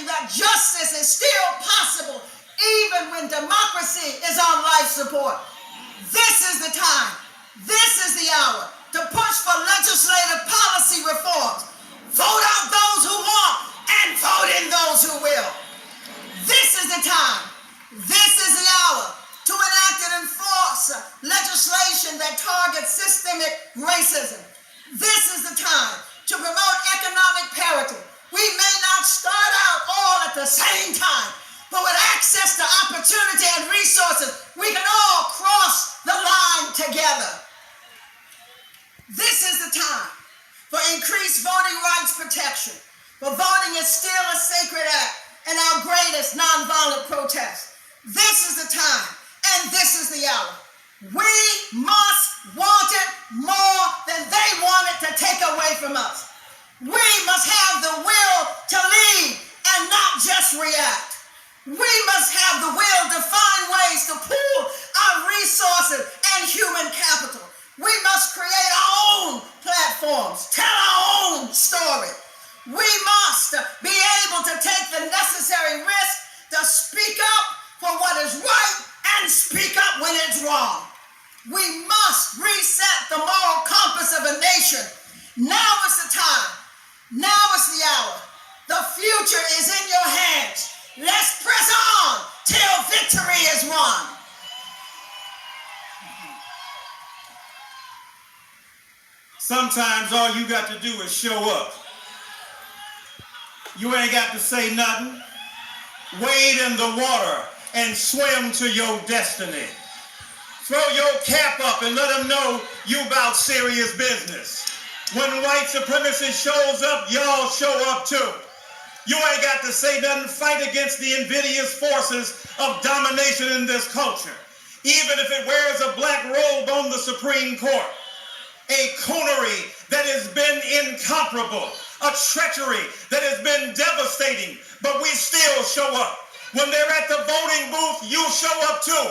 believe that justice is still possible even when democracy is on life support. This is the time, this is the hour to push for legislative policy reforms. Vote out those who want and vote in those who will. This is the time, this is the hour to enact and enforce legislation that targets systemic racism. This is the time to promote economic parity. We may not start out all at the same time, but with access to opportunity and resources, we can all cross the line together. This is the time for increased voting rights protection. But voting is still a sacred act and our greatest nonviolent protest. This is the time, and this is the hour. We must want it more than they want it to take away from us. We must have the will to lead and not just react. We must have the will to find ways to pool our resources and human capital. We must create our own platforms, tell our own story. We must be able to take the necessary risk to speak up for what is right and speak up when it's wrong. We must reset the moral compass of a nation. Now is the time. Now is the hour. The future is in your hands. Let's press on till victory is won. Sometimes all you got to do is show up. You ain't got to say nothing. Wade in the water and swim to your destiny. Throw your cap up and let them know you about serious business. When white supremacy shows up, y'all show up too. You ain't got to say nothing. Fight against the invidious forces of domination in this culture. Even if it wears a black robe on the Supreme Court. A coonery that has been incomparable. A treachery that has been devastating. But we still show up. When they're at the voting booth, you show up too.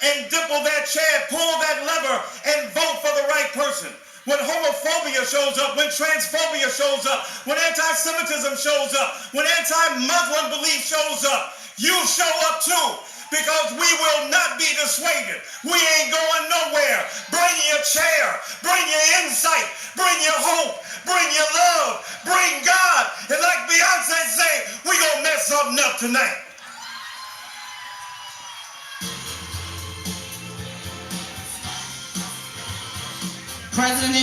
And dimple that chair, pull that lever, and vote for the right person. When homophobia shows up, when transphobia shows up, when anti-Semitism shows up, when anti-Muslim belief shows up, you show up too, because we will not be dissuaded. We ain't going nowhere. Bring your chair, bring your insight, bring your hope, bring your love, bring God. And like Beyonce say, we gonna mess something up tonight. President